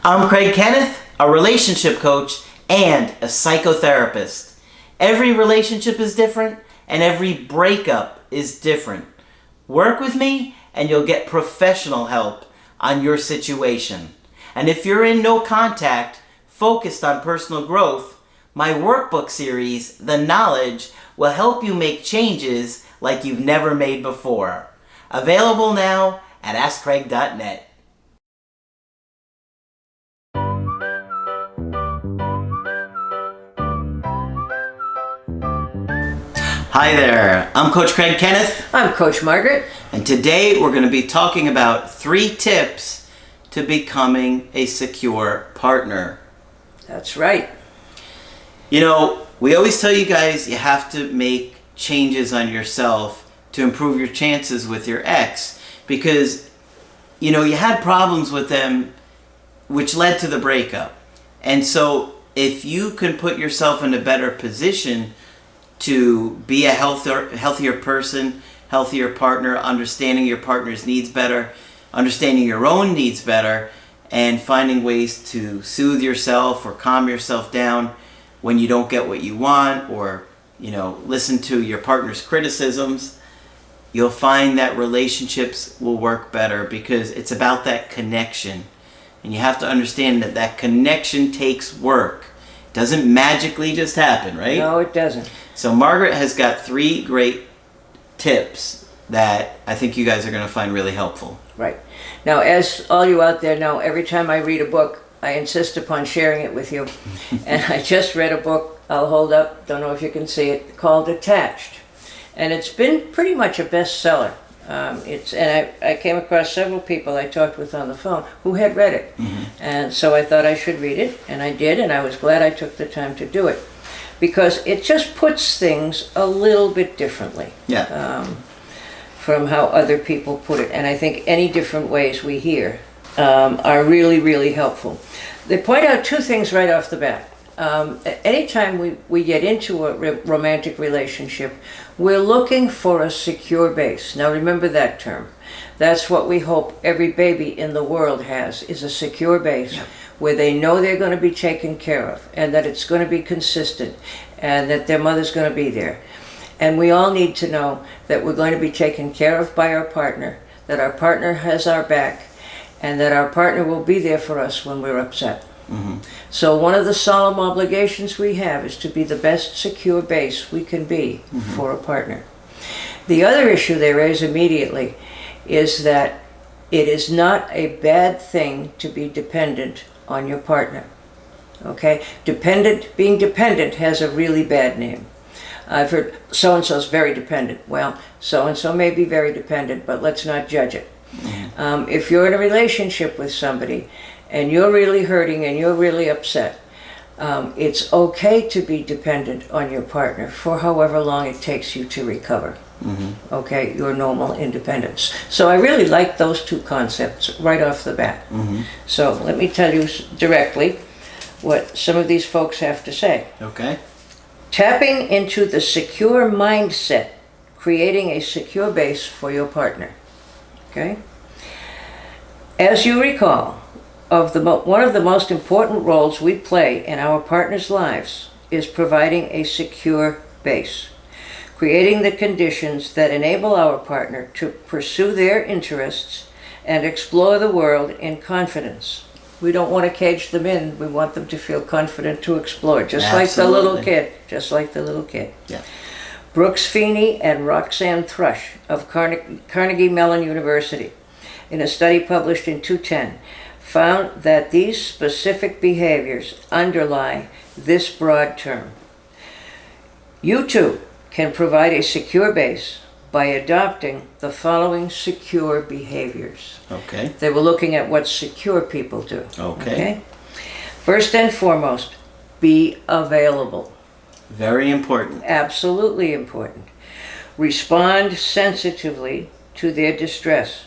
I'm Craig Kenneth, a relationship coach and a psychotherapist. Every relationship is different and every breakup is different. Work with me and you'll get professional help on your situation. And if you're in no contact, focused on personal growth, my workbook series, The Knowledge, will help you make changes like you've never made before. Available now at AskCraig.net. Hi there, I'm Coach Craig Kenneth. I'm Coach Margaret. And today we're going to be talking about 3 tips to becoming a secure partner. That's right. You know, we always tell you guys you have to make changes on yourself to improve your chances with your ex because, you know, you had problems with them which led to the breakup. And so if you can put yourself in a better position to be a healthier person, healthier partner, understanding your partner's needs better, understanding your own needs better, and finding ways to soothe yourself or calm yourself down when you don't get what you want, or, you know, listen to your partner's criticisms, you'll find that relationships will work better because it's about that connection. And you have to understand that that connection takes work. It doesn't magically just happen, right? No, it doesn't. So Margaret has got 3 great tips that I think you guys are going to find really helpful. Right. Now, as all you out there know, every time I read a book, I insist upon sharing it with you. And I just read a book, I'll hold up, don't know if you can see it, called Attached. And it's been pretty much a bestseller. I came across several people I talked with on the phone who had read it. Mm-hmm. And so I thought I should read it, and I did, and I was glad I took the time to do it. Because it just puts things a little bit differently from how other people put it. And I think any different ways we hear are really, really helpful. They point out 2 things right off the bat. Anytime we get into a romantic relationship, we're looking for a secure base. Now remember that term. That's what we hope every baby in the world has, is a secure base. Yep. Where they know they're going to be taken care of, and that it's going to be consistent, and that their mother's going to be there. And we all need to know that we're going to be taken care of by our partner, that our partner has our back, and that our partner will be there for us when we're upset. Mm-hmm. So one of the solemn obligations we have is to be the best secure base we can be for a partner. The other issue they raise immediately is that it is not a bad thing to be dependent on your partner. Okay? Being dependent has a really bad name. I've heard so-and-so's very dependent. Well, so-and-so may be very dependent, but let's not judge it. Mm-hmm. If you're in a relationship with somebody and you're really hurting and you're really upset, it's okay to be dependent on your partner for however long it takes you to recover. Mm-hmm. Okay, your normal independence. So I really like those 2 concepts right off the bat. Mm-hmm. So let me tell you directly what some of these folks have to say. Okay. Tapping into the secure mindset, creating a secure base for your partner. Okay? As you recall, one of the most important roles we play in our partner's lives is providing a secure base. Creating the conditions that enable our partner to pursue their interests and explore the world in confidence. We don't want to cage them in. We want them to feel confident to explore, just Absolutely. like the little kid. Yeah. Brooks Feeney and Roxanne Thrush of Carnegie Mellon University, in a study published in 2010, found that these specific behaviors underlie this broad term. You too can provide a secure base by adopting the following secure behaviors. Okay. They were looking at what secure people do. Okay. First and foremost, be available. Very important. Absolutely important. Respond sensitively to their distress.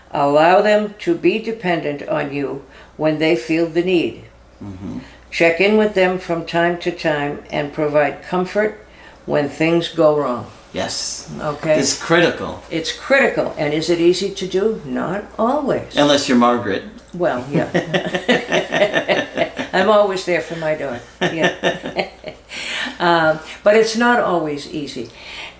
Allow them to be dependent on you when they feel the need. Mm-hmm. Check in with them from time to time and provide comfort when things go wrong. Yes. Okay. It's critical. It's critical. And is it easy to do? Not always. Unless you're Margaret. Well, yeah. I'm always there for my daughter. Yeah. But it's not always easy.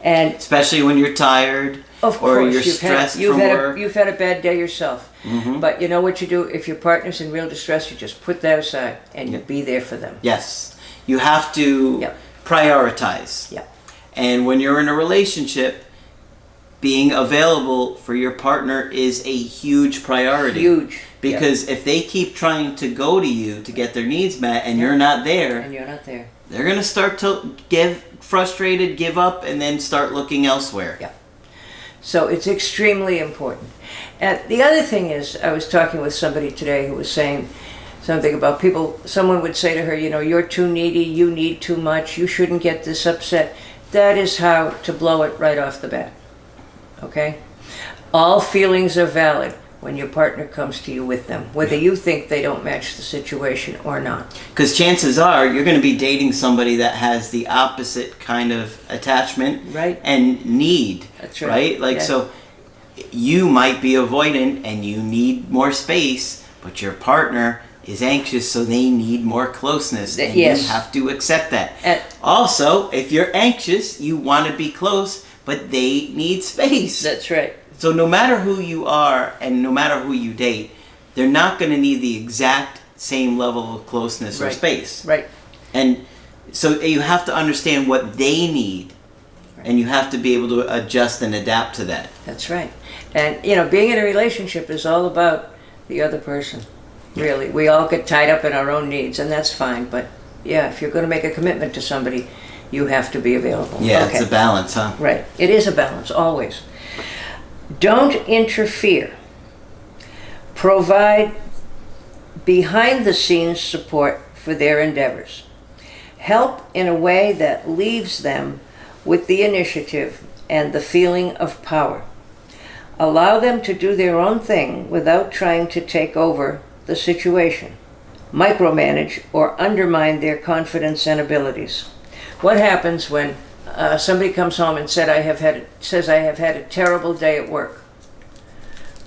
And especially when you're tired of course, or you're stressed from work. You've had a bad day yourself. Mm-hmm. But you know what you do? If your partner's in real distress, you just put that aside and you be there for them. Yes. You have to prioritize. Yeah. And when you're in a relationship, being available for your partner is a huge priority. Huge. Because if they keep trying to go to you to get their needs met and you're not there, they're going to start to get frustrated, give up, and then start looking elsewhere. Yeah. So it's extremely important. And the other thing is, I was talking with somebody today who was saying something about someone would say to her, you're too needy, you need too much, you shouldn't get this upset. That is how to blow it right off the bat. Okay? All feelings are valid when your partner comes to you with them, whether you think they don't match the situation or not. Because chances are you're going to be dating somebody that has the opposite kind of attachment and need. That's right. So you might be avoidant and you need more space, but your partner is anxious, so they need more closeness, and you have to accept that. Also, if you're anxious, you want to be close, but they need space. That's right. So no matter who you are and no matter who you date, they're not going to need the exact same level of closeness or space. Right. And so you have to understand what they need, and you have to be able to adjust and adapt to that. That's right. And, being in a relationship is all about the other person. Really. We all get tied up in our own needs, and that's fine. But, if you're going to make a commitment to somebody, you have to be available. Yeah, it's a balance, huh? Right. It is a balance, always. Don't interfere. Provide behind-the-scenes support for their endeavors. Help in a way that leaves them with the initiative and the feeling of power. Allow them to do their own thing without trying to take over the situation. Micromanage or undermine their confidence and abilities. What happens when somebody comes home and says I have had a terrible day at work?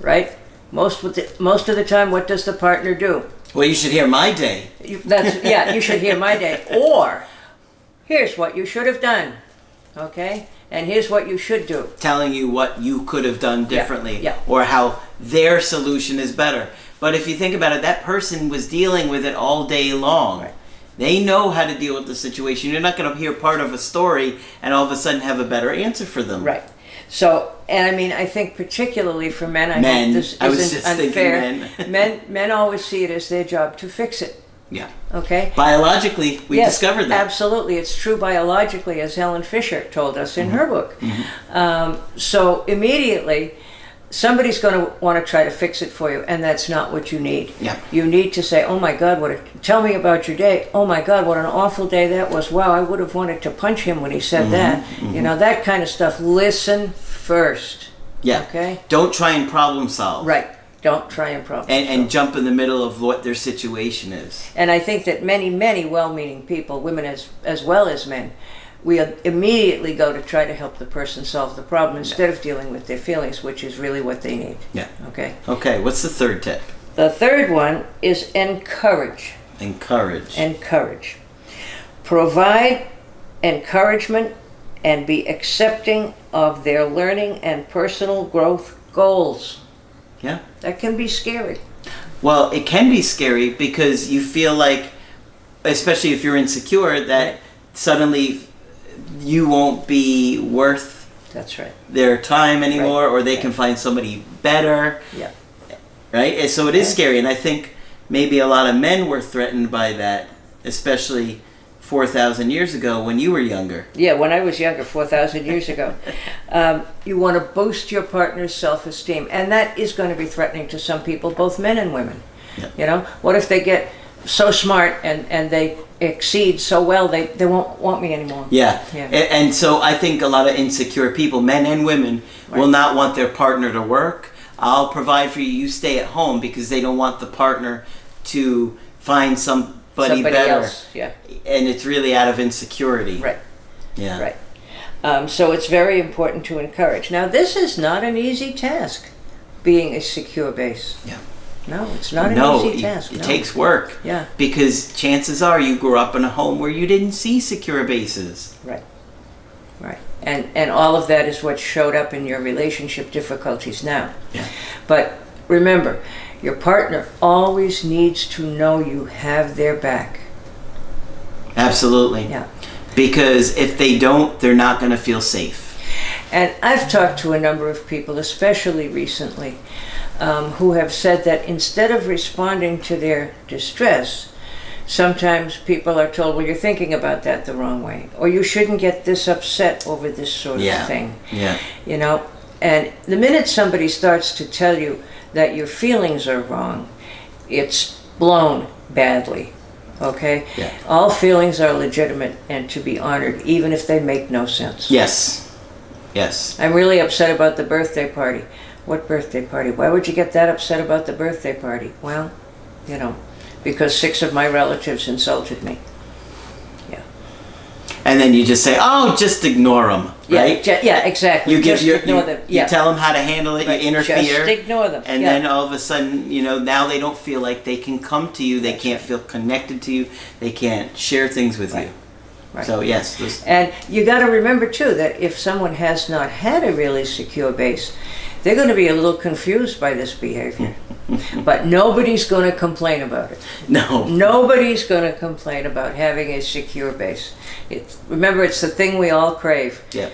Right? Most of the time, what does the partner do? Well, you should hear my day. You should hear my day. Or, here's what you should have done. Okay? And here's what you should do. Telling you what you could have done differently, or how their solution is better. But if you think about it, that person was dealing with it all day long. Right. They know how to deal with the situation. You're not going to hear part of a story and all of a sudden have a better answer for them. Right. So, and I mean, I think particularly for men, I think this isn't unfair. Men always see it as their job to fix it. Yeah. Okay? Biologically, we discovered that. Absolutely. It's true biologically, as Helen Fisher told us in her book. Mm-hmm. So immediately, somebody's going to want to try to fix it for you, and that's not what you need. Yeah. You need to say, oh my God, tell me about your day. Oh my God, what an awful day that was. Wow, I would have wanted to punch him when he said that. Mm-hmm. That kind of stuff. Listen first. Yeah. Okay? Don't try and problem solve. Right. Don't try and problem solve. And jump in the middle of what their situation is. And I think that many, many well-meaning people, women as well as men, we immediately go to try to help the person solve the problem instead of dealing with their feelings, which is really what they need. Yeah. Okay? Okay, what's the third tip? The third one is encourage. Encourage. Provide encouragement and be accepting of their learning and personal growth goals. Yeah. That can be scary. Well, it can be scary because you feel like, especially if you're insecure, that suddenly you won't be worth their time anymore, or they can find somebody better. Yeah. Right? And so it is scary, and I think maybe a lot of men were threatened by that, especially 4,000 years ago when you were younger. Yeah, when I was younger, 4,000 years ago. You want to boost your partner's self-esteem, and that is going to be threatening to some people, both men and women. Yeah. What if they get so smart and they exceed so well, they won't want me anymore. Yeah. And so I think a lot of insecure people, men and women, will not want their partner to work. I'll provide for you, you stay at home, because they don't want the partner to find somebody better else. Yeah. And it's really out of insecurity. Right. Yeah. Right. So it's very important to encourage. Now, this is not an easy task, being a secure base. Yeah. No, it's not an easy task. It no. takes work. Yeah. Because chances are you grew up in a home where you didn't see secure bases. Right. Right. And all of that is what showed up in your relationship difficulties now. Yeah. But remember, your partner always needs to know you have their back. Absolutely. Yeah. Because if they don't, they're not going to feel safe. And I've talked to a number of people, especially recently, who have said that instead of responding to their distress, sometimes people are told, well, you're thinking about that the wrong way, or you shouldn't get this upset over this sort of thing. Yeah. You know, and the minute somebody starts to tell you that your feelings are wrong, it's blown badly. Okay? Yeah. All feelings are legitimate and to be honored, even if they make no sense. Yes. Yes. I'm really upset about the birthday party. What birthday party? Why would you get that upset about the birthday party? Well, you know, because 6 of my relatives insulted me. Yeah. And then you just say, "Oh, just ignore them," right? Yeah, exactly. You give just ignore them. You tell them how to handle it. Right. You interfere. Just ignore them. And then all of a sudden, you know, now they don't feel like they can come to you. They can't feel connected to you. They can't share things with you. Right. So yes. And you got to remember too that if someone has not had a really secure base, they're going to be a little confused by this behavior. But nobody's going to complain about it. No. Nobody's going to complain about having a secure base. Remember, it's the thing we all crave. Yep.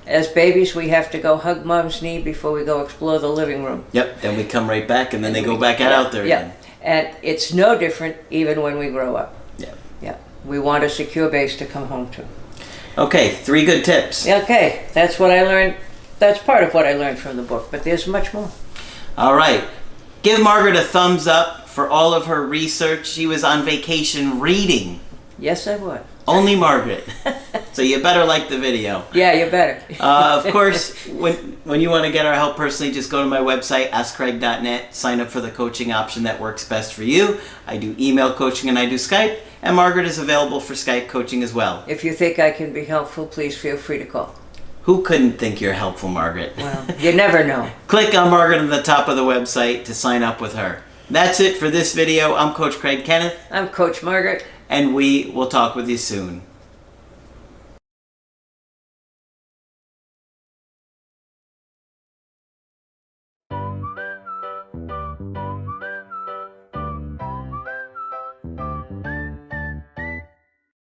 As babies, we have to go hug mom's knee before we go explore the living room. Yep. Then we come right back, and then they go back out there again. And it's no different even when we grow up. Yeah. Yeah. We want a secure base to come home to. Okay, 3 good tips. Okay, that's what I learned. That's part of what I learned from the book, but there's much more. All right. Give Margaret a thumbs up for all of her research. She was on vacation reading. Yes, I would. Only Margaret. So you better like the video. Yeah, you better. Of course, when you want to get our help personally, just go to my website, askcraig.net, sign up for the coaching option that works best for you. I do email coaching and I do Skype, and Margaret is available for Skype coaching as well. If you think I can be helpful, please feel free to call. Who couldn't think you're helpful, Margaret? Well, you never know. Click on Margaret on the top of the website to sign up with her. That's it for this video. I'm Coach Craig Kenneth. I'm Coach Margaret. And we will talk with you soon.